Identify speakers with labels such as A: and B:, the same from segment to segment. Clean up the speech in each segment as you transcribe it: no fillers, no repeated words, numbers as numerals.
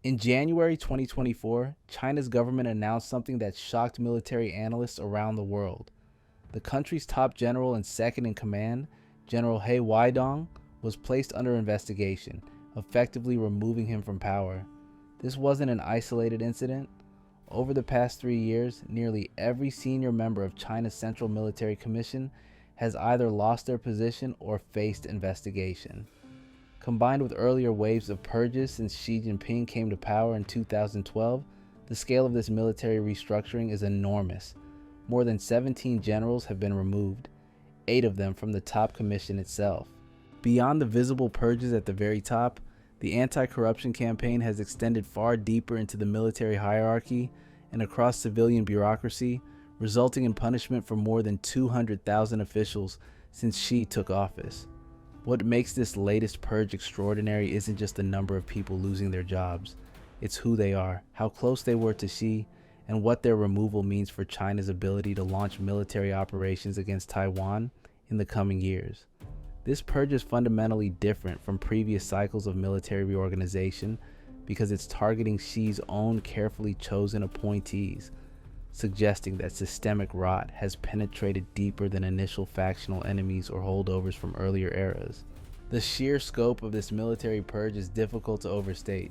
A: In January 2024, China's government announced something that shocked military analysts around the world. The country's top general and second in command, General He Weidong, was placed under investigation, effectively removing him from power. This wasn't an isolated incident. Over the past 3 years, nearly every senior member of China's Central Military Commission has either lost their position or faced investigation. Combined with earlier waves of purges since Xi Jinping came to power in 2012, the scale of this military restructuring is enormous. More than 17 generals have been removed, 8 of them from the top commission itself. Beyond the visible purges at the very top, the anti-corruption campaign has extended far deeper into the military hierarchy and across civilian bureaucracy, resulting in punishment for more than 200,000 officials since Xi took office. What makes this latest purge extraordinary isn't just the number of people losing their jobs. It's who they are, how close they were to Xi, and what their removal means for China's ability to launch military operations against Taiwan in the coming years. This purge is fundamentally different from previous cycles of military reorganization because it's targeting Xi's own carefully chosen appointees, suggesting that systemic rot has penetrated deeper than initial factional enemies or holdovers from earlier eras. The sheer scope of this military purge is difficult to overstate.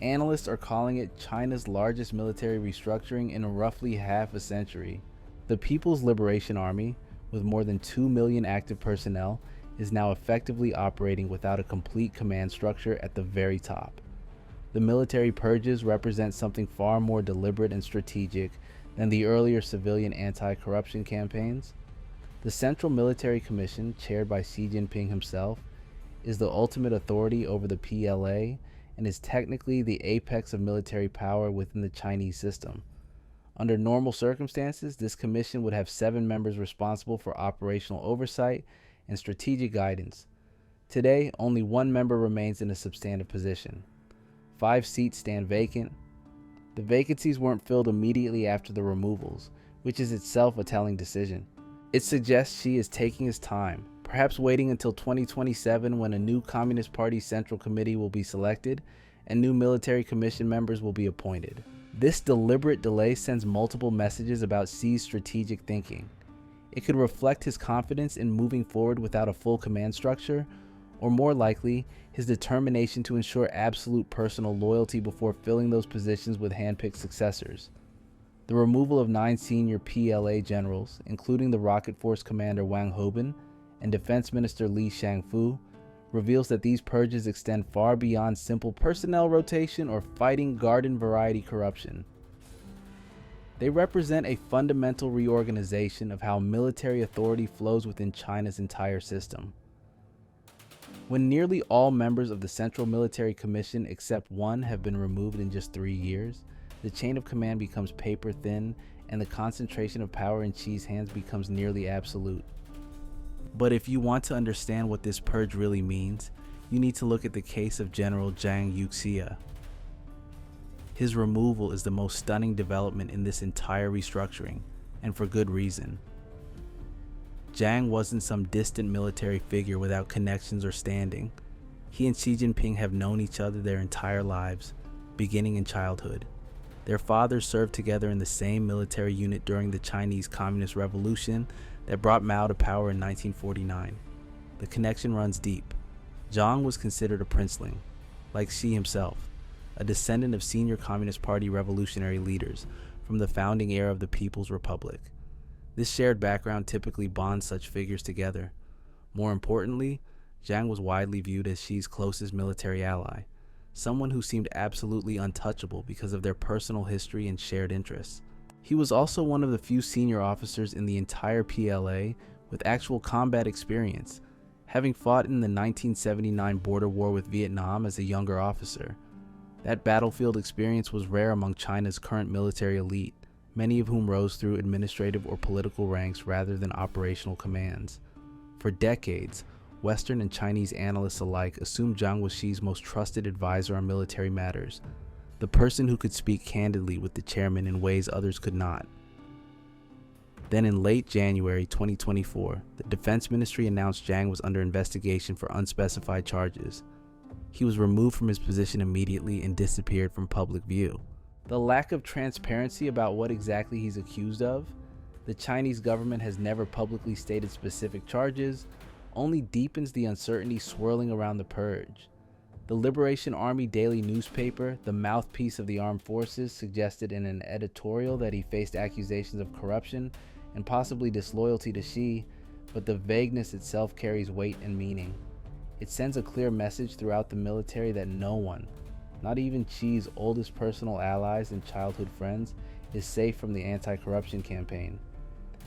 A: Analysts are calling it China's largest military restructuring in roughly half a century. The People's Liberation Army, with more than 2 million active personnel, is now effectively operating without a complete command structure at the very top. The military purges represent something far more deliberate and strategic than the earlier civilian anti-corruption campaigns. The Central Military Commission, chaired by Xi Jinping himself, is the ultimate authority over the PLA and is technically the apex of military power within the Chinese system. Under normal circumstances, this commission would have 7 members responsible for operational oversight and strategic guidance. Today, only 1 member remains in a substantive position. 5 seats stand vacant. The vacancies weren't filled immediately after the removals, which is itself a telling decision. It suggests Xi is taking his time, perhaps waiting until 2027 when a new Communist Party Central Committee will be selected and new military commission members will be appointed. This deliberate delay sends multiple messages about Xi's strategic thinking. It could reflect his confidence in moving forward without a full command structure, or more likely, his determination to ensure absolute personal loyalty before filling those positions with handpicked successors. The removal of 9 senior PLA generals, including the Rocket Force Commander Wang Houbin and Defense Minister Li Shangfu, reveals that these purges extend far beyond simple personnel rotation or fighting garden variety corruption. They represent a fundamental reorganization of how military authority flows within China's entire system. When nearly all members of the Central Military Commission except 1 have been removed in just 3 years, the chain of command becomes paper thin and the concentration of power in Xi's hands becomes nearly absolute. But if you want to understand what this purge really means, you need to look at the case of General Zhang Yuxia. His removal is the most stunning development in this entire restructuring, and for good reason. Zhang wasn't some distant military figure without connections or standing. He and Xi Jinping have known each other their entire lives, beginning in childhood. Their fathers served together in the same military unit during the Chinese Communist Revolution that brought Mao to power in 1949. The connection runs deep. Zhang was considered a princeling, like Xi himself, a descendant of senior Communist Party revolutionary leaders from the founding era of the People's Republic. This shared background typically bonds such figures together. More importantly, Zhang was widely viewed as Xi's closest military ally, someone who seemed absolutely untouchable because of their personal history and shared interests. He was also one of the few senior officers in the entire PLA with actual combat experience, having fought in the 1979 border war with Vietnam as a younger officer. That battlefield experience was rare among China's current military elite, many of whom rose through administrative or political ranks rather than operational commands. For decades, Western and Chinese analysts alike assumed Zhang was Xi's most trusted advisor on military matters, the person who could speak candidly with the chairman in ways others could not. Then in late January 2024, the Defense Ministry announced Zhang was under investigation for unspecified charges. he was removed from his position immediately and disappeared from public view. The lack of transparency about what exactly he's accused of, the Chinese government has never publicly stated specific charges, only deepens the uncertainty swirling around the purge. The Liberation Army daily newspaper, the mouthpiece of the armed forces, suggested in an editorial that he faced accusations of corruption and possibly disloyalty to Xi, but the vagueness itself carries weight and meaning. It sends a clear message throughout the military that no one, not even Xi's oldest personal allies and childhood friends, is safe from the anti-corruption campaign.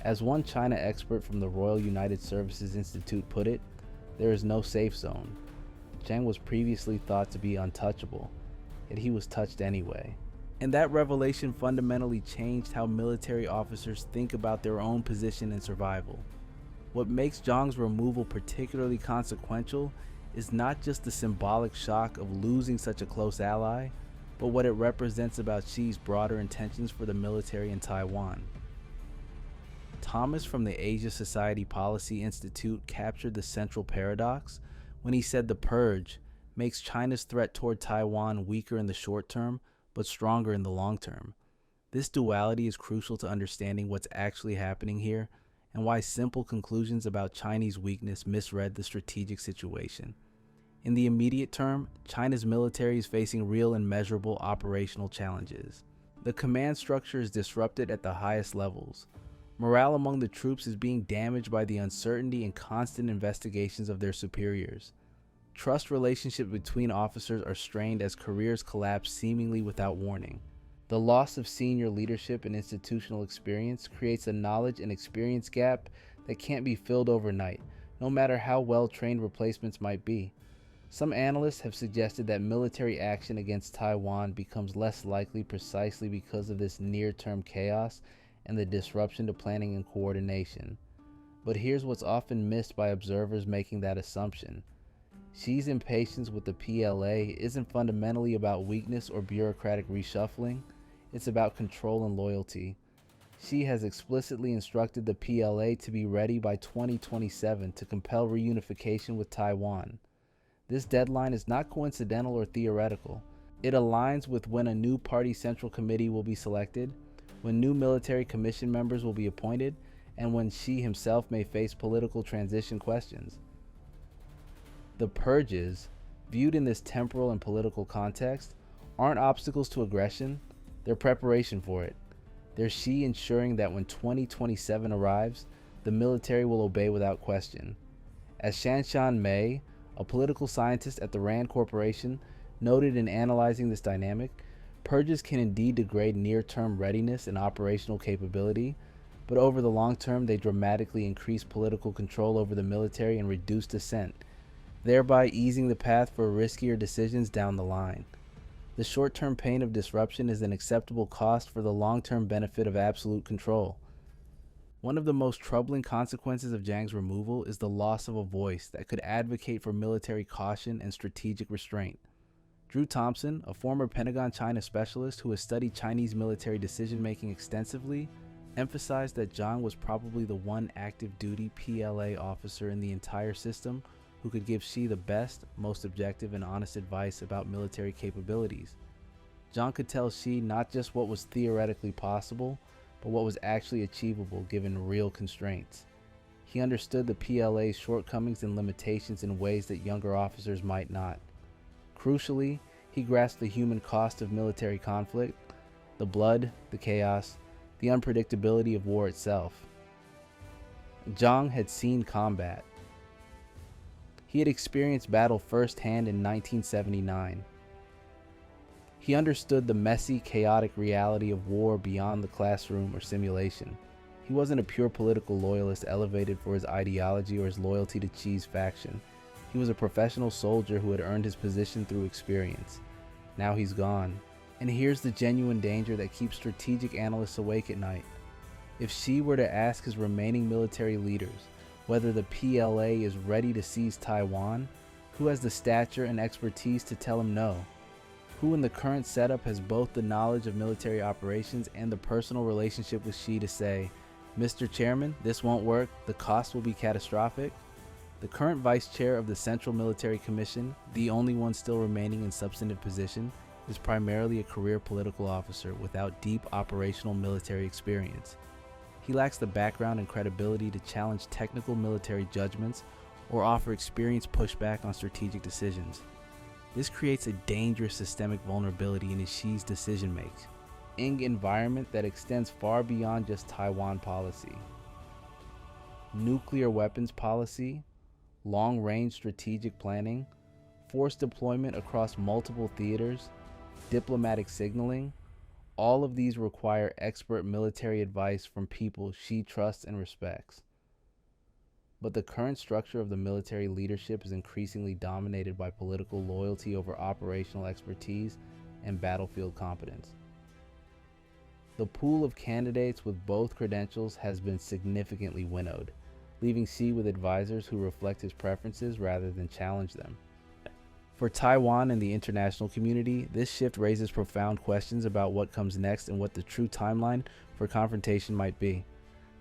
A: As one China expert from the Royal United Services Institute put it, there is no safe zone. Zhang was previously thought to be untouchable, yet he was touched anyway. And that revelation fundamentally changed how military officers think about their own position and survival. What makes Zhang's removal particularly consequential is not just the symbolic shock of losing such a close ally, but what it represents about Xi's broader intentions for the military in Taiwan. Thomas from the Asia Society Policy Institute captured the central paradox when he said the purge makes China's threat toward Taiwan weaker in the short term, but stronger in the long term. This duality is crucial to understanding what's actually happening here and why simple conclusions about Chinese weakness misread the strategic situation. In the immediate term, China's military is facing real and measurable operational challenges. The command structure is disrupted at the highest levels. Morale among the troops is being damaged by the uncertainty and constant investigations of their superiors. Trust relationships between officers are strained as careers collapse seemingly without warning. The loss of senior leadership and institutional experience creates a knowledge and experience gap that can't be filled overnight, no matter how well-trained replacements might be. Some analysts have suggested that military action against Taiwan becomes less likely precisely because of this near-term chaos and the disruption to planning and coordination. But here's what's often missed by observers making that assumption. Xi's impatience with the PLA isn't fundamentally about weakness or bureaucratic reshuffling, it's about control and loyalty. Xi has explicitly instructed the PLA to be ready by 2027 to compel reunification with Taiwan. This deadline is not coincidental or theoretical. It aligns with when a new party central committee will be selected, when new military commission members will be appointed, and when Xi himself may face political transition questions. The purges, viewed in this temporal and political context, aren't obstacles to aggression, they're preparation for it. They're Xi ensuring that when 2027 arrives, the military will obey without question. As Shanshan Mei, a political scientist at the Rand Corporation, noted in analyzing this dynamic, purges can indeed degrade near-term readiness and operational capability, but over the long term they dramatically increase political control over the military and reduce dissent, thereby easing the path for riskier decisions down the line. The short-term pain of disruption is an acceptable cost for the long-term benefit of absolute control. One of the most troubling consequences of Zhang's removal is the loss of a voice that could advocate for military caution and strategic restraint. Drew Thompson, a former Pentagon China specialist who has studied Chinese military decision-making extensively, emphasized that Zhang was probably the one active-duty PLA officer in the entire system who could give Xi the best, most objective and honest advice about military capabilities. Zhang could tell Xi not just what was theoretically possible, but what was actually achievable given real constraints. He understood the PLA's shortcomings and limitations in ways that younger officers might not. Crucially, he grasped the human cost of military conflict, the blood, the chaos, the unpredictability of war itself. Zhang had seen combat. He had experienced battle firsthand in 1979. He understood the messy, chaotic reality of war beyond the classroom or simulation. He wasn't a pure political loyalist elevated for his ideology or his loyalty to Xi's faction. He was a professional soldier who had earned his position through experience. Now he's gone. And here's the genuine danger that keeps strategic analysts awake at night. If Xi were to ask his remaining military leaders whether the PLA is ready to seize Taiwan, who has the stature and expertise to tell him no? Who in the current setup has both the knowledge of military operations and the personal relationship with Xi to say, "Mr. Chairman, this won't work, the cost will be catastrophic"? The current vice chair of the Central Military Commission, the only one still remaining in substantive position, is primarily a career political officer without deep operational military experience. He lacks the background and credibility to challenge technical military judgments or offer experienced pushback on strategic decisions. This creates a dangerous systemic vulnerability in Xi's decision-making environment that extends far beyond just Taiwan policy. Nuclear weapons policy, long-range strategic planning, force deployment across multiple theaters, diplomatic signaling, all of these require expert military advice from people Xi trusts and respects. But the current structure of the military leadership is increasingly dominated by political loyalty over operational expertise and battlefield competence. The pool of candidates with both credentials has been significantly winnowed, leaving Xi with advisors who reflect his preferences rather than challenge them. For Taiwan and the international community, this shift raises profound questions about what comes next and what the true timeline for confrontation might be.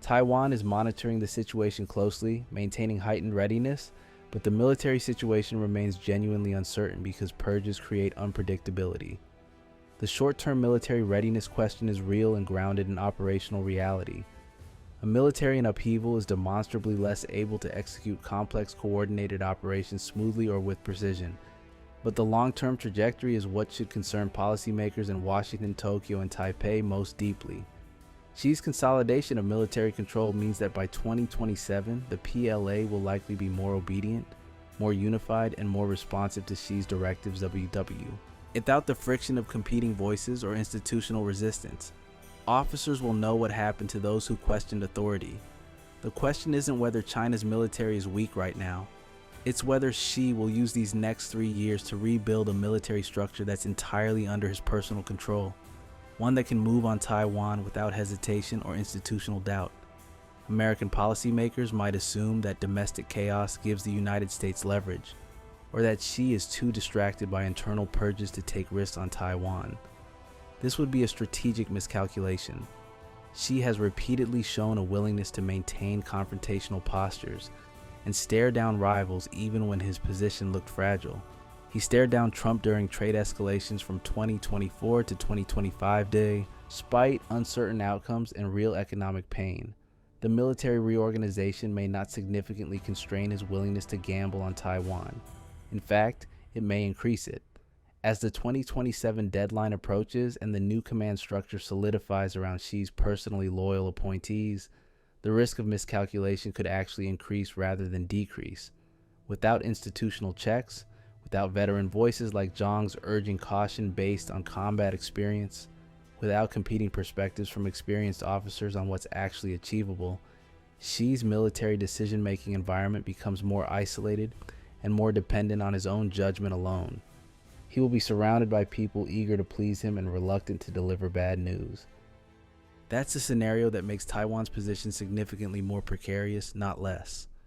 A: Taiwan is monitoring the situation closely, maintaining heightened readiness, but the military situation remains genuinely uncertain because purges create unpredictability. The short-term military readiness question is real and grounded in operational reality. A military in upheaval is demonstrably less able to execute complex coordinated operations smoothly or with precision. But the long-term trajectory is what should concern policymakers in Washington, Tokyo, and Taipei most deeply. Xi's consolidation of military control means that by 2027, the PLA will likely be more obedient, more unified, and more responsive to Xi's directives WW, without the friction of competing voices or institutional resistance. Officers will know what happened to those who questioned authority. The question isn't whether China's military is weak right now. It's whether Xi will use these next 3 years to rebuild a military structure that's entirely under his personal control, one that can move on Taiwan without hesitation or institutional doubt. American policymakers might assume that domestic chaos gives the United States leverage, or that Xi is too distracted by internal purges to take risks on Taiwan. This would be a strategic miscalculation. Xi has repeatedly shown a willingness to maintain confrontational postures and stare down rivals even when his position looked fragile. He stared down Trump during trade escalations from 2024 to 2025 despite uncertain outcomes and real economic pain. The military reorganization may not significantly constrain his willingness to gamble on Taiwan. In fact, it may increase it. As the 2027 deadline approaches and the new command structure solidifies around Xi's personally loyal appointees, the risk of miscalculation could actually increase rather than decrease. Without institutional checks, without veteran voices like Zhang's urging caution based on combat experience, without competing perspectives from experienced officers on what's actually achievable, Xi's military decision-making environment becomes more isolated and more dependent on his own judgment alone. He will be surrounded by people eager to please him and reluctant to deliver bad news. That's a scenario that makes Taiwan's position significantly more precarious, not less.